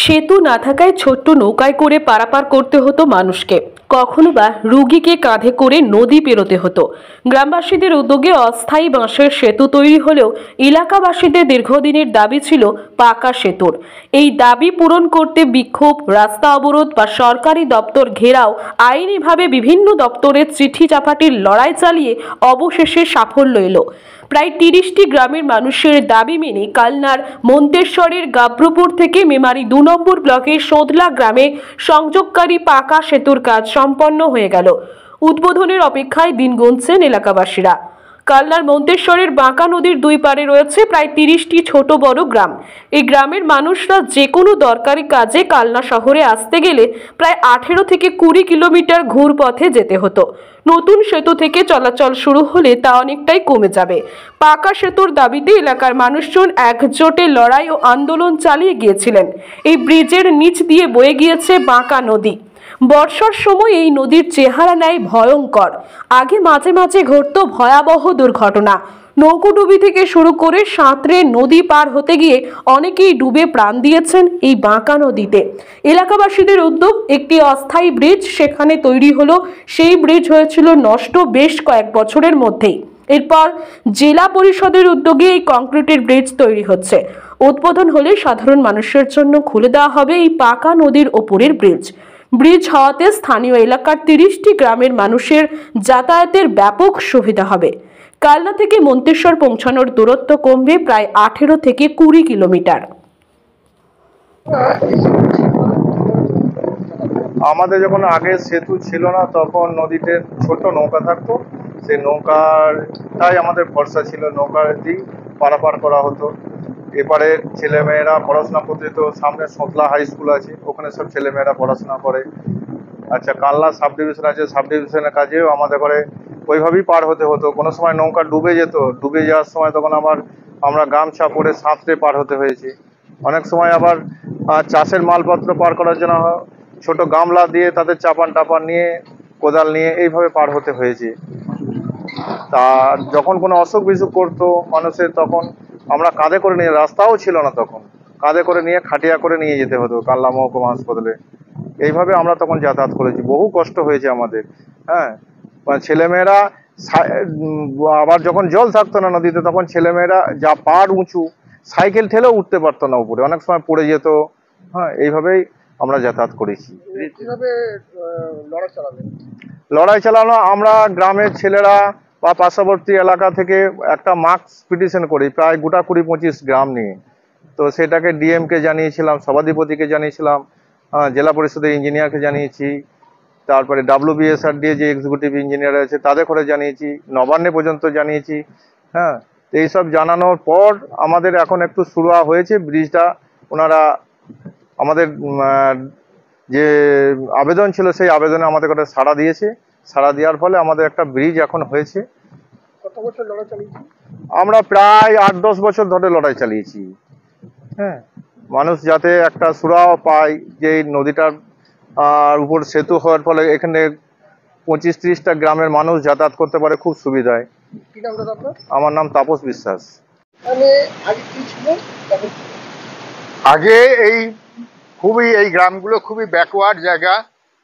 সেতু না থাকায় ছোট্ট নৌকায় করে পারাপার করতে হতো মানুষকে, কখনো বা রুগীকে কাঁধে করে নদী পেরোতে হতো। গ্রামবাসীদের উদ্যোগে অস্থায়ী বাঁশের সেতু তৈরি হলেও এলাকাবাসীদের দীর্ঘদিনের দাবি ছিল পাকা সেতুর। এই দাবি পূরণ করতে বিক্ষোভ, রাস্তা অবরোধ বা সরকারি দপ্তর ঘেরাও, আইনিভাবে বিভিন্ন দপ্তরের চিঠি চাপাটির লড়াই চালিয়ে অবশেষে সাফল্য এলো। প্রায় ৩০টি গ্রামের মানুষের দাবি মেনে কালনার মন্তেশ্বরের গাব্রপুর থেকে মেমারি ২ নম্বর ব্লকের সোদলা গ্রামে সংযোগকারী পাকা সেতুর কাজ সম্পন্ন হয়ে গেল। উদ্বোধনের অপেক্ষায় দিন গুনছেন এলাকাবাসীরা। কালনার মন্তেশ্বরের বাঁকা নদীর দুই পারে রয়েছে প্রায় ৩০টি ছোট বড় গ্রাম। এই গ্রামের মানুষরা যে কোনো দরকারি কাজে কালনা শহরে আসতে গেলে প্রায় ১৮ থেকে ২০ কিলোমিটার ঘুরপথে যেতে হতো। নতুন সেতু থেকে চলাচল শুরু হলে তা অনেকটাই কমে যাবে। পাকা সেতুর দাবিতে এলাকার মানুষজন একজোটে লড়াই ও আন্দোলন চালিয়ে গিয়েছিলেন। এই ব্রিজের নিচ দিয়ে বয়ে গিয়েছে বাঁকা নদী। বর্ষার সময় এই নদীর চেহারা নেয় ভয়ঙ্কর। আগে মাঝে মাঝে ঘটতো ভয়াবহ দুর্ঘটনা। নৌকোডুবি থেকে শুরু করে সাঁতরে নদী পার হতে গিয়ে অনেকেই ডুবে প্রাণ দিয়েছেন এই বাঁকা নদীতে। এলাকাবাসীদের উদ্যোগ, একটি অস্থায়ী ব্রিজ সেখানে তৈরি হলো। সেই ব্রিজ হয়েছিল নষ্ট বেশ কয়েক বছরের মধ্যেই। এরপর জেলা পরিষদের উদ্যোগে এই কংক্রিটের ব্রিজ তৈরি হচ্ছে। উদ্বোধন হলে সাধারণ মানুষের জন্য খুলে দেওয়া হবে এই পাকা নদীর ওপরের ব্রিজ। ব্রিজ হওয়াতে স্থানীয় এলাকার ৩০টি গ্রামের মানুষের যাতায়াতের ব্যাপক সুবিধা হবে। কালনা থেকে মন্তেশ্বর পৌঁছানোর দূরত্ব কমবে প্রায় ১৮ থেকে ২০ কিলোমিটার। আমাদের যখন আগে সেতু ছিল না তখন নদীতে ছোট নৌকা থাকতো, সেই নৌকাটাই আমাদের ভরসা ছিল, নৌকাতেই পারাপার করা হতো। এপারে ছেলেমেয়েরা পড়াশোনা করতে তো, সামনে সোতলা হাই স্কুল আছে, ওখানে সব ছেলেমেয়েরা পড়াশোনা করে। আচ্ছা, কালনা সাব ডিভিশন আছে, সাব ডিভিশনের কাজেও আমাদের ঘরে ওইভাবেই পার হতে হতো। কোনো সময় নৌকা ডুবে যেত, ডুবে যাওয়ার সময় তখন আমরা গামছা পরে সাঁতরে পার হতে হয়েছে। অনেক সময় আবার চাষের মালপত্র পার করার জন্য ছোট গামলা দিয়ে তাদের চাপান টাপান নিয়ে, কোদাল নিয়ে এইভাবে পার হতে হয়েছে। তা যখন কোনো অসুখ বিসুখ করতো মানুষের, তখন আমরা কাঁধে করে নিয়ে, রাস্তাও ছিল না তখন, কাঁধে করে নিয়ে খাটিয়া করে নিয়ে যেতে হতো কালনা মহকুমা হাসপাতালে। এইভাবে আমরা তখন যাতায়াত করেছি, বহু কষ্ট হয়েছে আমাদের। হ্যাঁ, ছেলেমেয়েরা আবার যখন জল থাকতো না নদীতে, তখন ছেলেমেয়েরা যা পাড় উঁচু, সাইকেল ঠেলেও উঠতে পারতো না উপরে, অনেক সময় পড়ে যেত। হ্যাঁ, এইভাবেই আমরা যাতায়াত করেছি। কিভাবে লড়াই চালানো, আমরা গ্রামের ছেলেরা বা পার্শ্ববর্তী এলাকা থেকে একটা মার্কস পিটিশন করি, প্রায় গোটা ২০-২৫ গ্রাম নিয়ে। তো সেটাকে ডিএমকে জানিয়েছিলাম, সভাধিপতিকে জানিয়েছিলাম, জেলা পরিষদের ইঞ্জিনিয়ারকে জানিয়েছি, তারপরে WBSRDA যে এক্সিকিউটিভ ইঞ্জিনিয়ার আছে তাদের করে জানিয়েছি, নবান্নে পর্যন্ত জানিয়েছি। হ্যাঁ, তো এইসব জানানোর পর আমাদের এখন একটু শুরু হয়েছে ব্রিজটা। ওনারা আমাদের যে আবেদন ছিল সেই আবেদনে আমাদের কাছে সাড়া দিয়েছে। সাড়া দেওয়ার ফলে আমাদের একটা ব্রিজ এখন হয়েছে। কত বছর লড়াই চালিয়েছি? আমরা প্রায় ৮-১০ বছর ধরে লড়াই চালিয়েছি। হ্যাঁ, মানুষ যাতে একটা সুরাহা পায় যে নদীটার উপর সেতু হওয়ার ফলে এখানে ২৫-৩০টা গ্রামের মানুষ যাতায়াত করতে পারে খুব সুবিধায়। কি নাম দাদা আপনার? আমার নাম তাপস বিশ্বাস। আগে কি ছিল? আগে এই গ্রামগুলো খুবই ব্যাকওয়ার্ড জায়গা।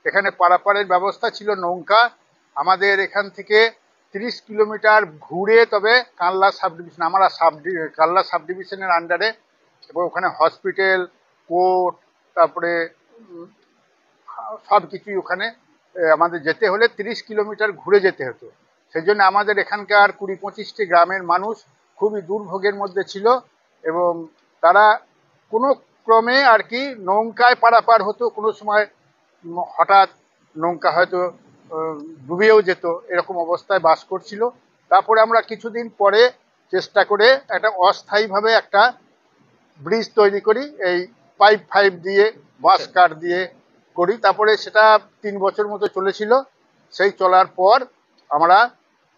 এখানে পারাপারের ব্যবস্থা ছিল নৌকা। আমাদের এখান থেকে ৩০ কিলোমিটার ঘুরে তবে কালনা সাব ডিভিশন, আমরা কালনা সাব ডিভিশনের আন্ডারে, এবং ওখানে হসপিটাল, কোর্ট, তারপরে সব কিছুই ওখানে আমাদের যেতে হলে ৩০ কিলোমিটার ঘুরে যেতে হতো। সেই জন্য আমাদের এখানকার ২০-২৫টি গ্রামের মানুষ খুবই দুর্ভোগের মধ্যে ছিল, এবং তারা কোনো ক্রমে আর কি নৌকায় পারাপার হতো। কোনো সময় হঠাৎ নৌকা হয়তো ডুবেও যেত, এরকম অবস্থায় বাস করছিল। তারপরে আমরা কিছুদিন পরে চেষ্টা করে একটা অস্থায়ীভাবে একটা ব্রিজ তৈরি করি, এই পাইপ দিয়ে, বাঁশ কাঠ দিয়ে করি। তারপরে সেটা ৩ বছর মতো চলেছিল। সেই চলার পর আমরা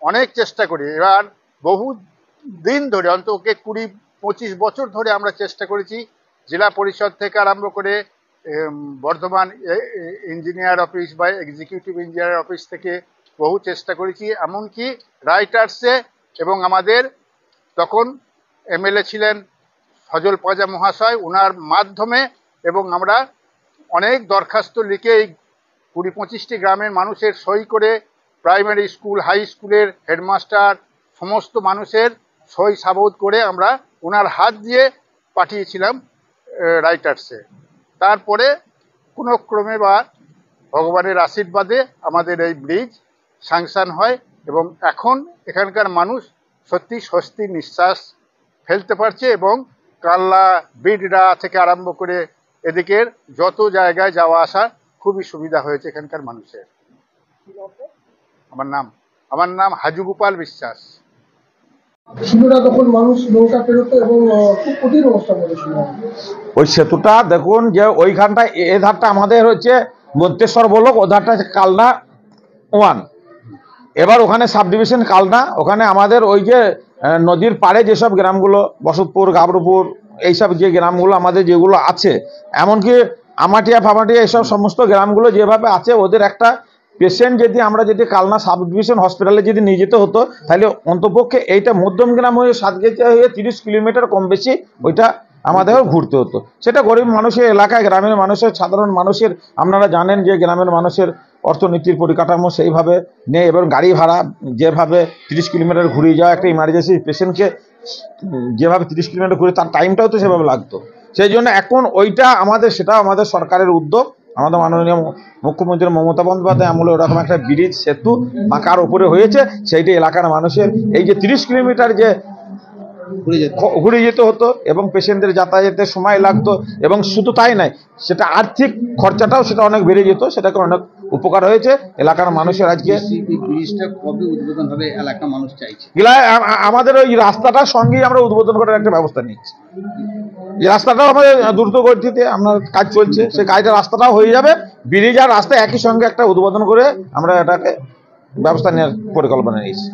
অনেক চেষ্টা করি, এবার বহু দিন ধরে, অন্তত ২০-২৫ বছর ধরে আমরা চেষ্টা করেছি। জেলা পরিষদ থেকে আরম্ভ করে বর্ধমান ইঞ্জিনিয়ার অফিস বা এক্সিকিউটিভ ইঞ্জিনিয়ার অফিস থেকে বহু চেষ্টা করেছি, এমনকি রাইটার্সে, এবং আমাদের তখন MLA ছিলেন সজল পাজা মহাশয়, ওনার মাধ্যমে এবং আমরা অনেক দরখাস্ত লিখে এই 20-25টি গ্রামের মানুষের সই করে প্রাইমারি স্কুল, হাই স্কুলের হেডমাস্টার সমস্ত মানুষের সই সাবুত করে আমরা ওনার হাত দিয়ে পাঠিয়েছিলাম রাইটার্সে। তারপরে কোনো ক্রমে বা ভগবানের আশীর্বাদে আমাদের এই ব্রিজ স্যাংশন হয় এবং এখন এখানকার মানুষ সত্যি স্বস্তির নিঃশ্বাস ফেলতে পারছে এবং কাল্লা, বিডরা থেকে আরম্ভ করে এদিকের যত জায়গায় যাওয়া আসা খুবই সুবিধা হয়েছে এখানকার মানুষের। আমার নাম হাজু গোপাল বিশ্বাস। ছিল না তখন মানুষ নৌকা পেরোতো এবং খুব কঠিন অবস্থা বলেছিল। ওই সেতুটা দেখুন যে ওইখানটা এ ধারটা আমাদের হচ্ছে মন্তেশ্বর ব্লক, ও ধারটা হচ্ছে কালনা 1। এবার ওখানে সাব ডিভিশন কালনা, ওখানে আমাদের ওই যে নদীর পাড়ে যেসব গ্রামগুলো বসতপুর, গাবরপুর, এইসব যে গ্রামগুলো আমাদের যেগুলো আছে, এমনকি আমাটিয়া ফামাটিয়া এইসব সমস্ত গ্রামগুলো যেভাবে আছে, ওদের একটা পেশেন্ট আমরা যদি কালনা সাব ডিভিশন হসপিটালে যদি নিয়ে যেতে হতো, তাহলে অন্তপক্ষে এইটা মধ্যম গ্রাম হয়ে সাতগেছিয়া হয়ে 30 কিলোমিটার কম বেশি ওইটা আমাদের ঘুরতে হতো। সেটা গরিব মানুষের এলাকায়, গ্রামের মানুষের, সাধারণ মানুষের, আপনারা জানেন যে গ্রামের মানুষের অর্থনীতির পরিকাঠামো সেইভাবে নেই এবং গাড়ি ভাড়া যেভাবে 30 কিলোমিটার ঘুরিয়ে যাওয়া একটা ইমার্জেন্সি পেশেন্টকে যেভাবে 30 কিলোমিটার ঘুরে তার টাইমটাও তো সেভাবে লাগতো। সেই জন্য এখন ওইটা সেটাও আমাদের সরকারের উদ্যোগ, আমাদের মাননীয় মুখ্যমন্ত্রী মমতা বন্দ্যোপাধ্যায় আমলে ওরকম একটা ব্রিজ সেতু বাঁকার উপরে হয়েছে। সেইটা এলাকার মানুষের এই যে 30 কিলোমিটার যে ঘুরে যেতে হতো এবং পেশেন্টদের যাতায়াতের সময় লাগতো, এবং শুধু তাই নয়, সেটা আর্থিক খরচাটাও সেটা অনেক বেড়ে যেত, সেটাকে অনেক উপকার হয়েছে এলাকার মানুষের। আজকে ব্রিজটা কবে উদ্বোধন হবে এলাকার মানুষ চাইছে? আমাদের ওই রাস্তাটার সঙ্গেই আমরা উদ্বোধন করার একটা ব্যবস্থা নিচ্ছি। এই রাস্তাটাও আমাদের দ্রুত গতিতে আপনার কাজ চলছে, সেই কাজটা রাস্তাটাও হয়ে যাবে, ব্রিজ আর রাস্তা একই সঙ্গে একটা উদ্বোধন করে আমরা এটাকে ব্যবস্থা নেওয়ার পরিকল্পনা নিয়েছি।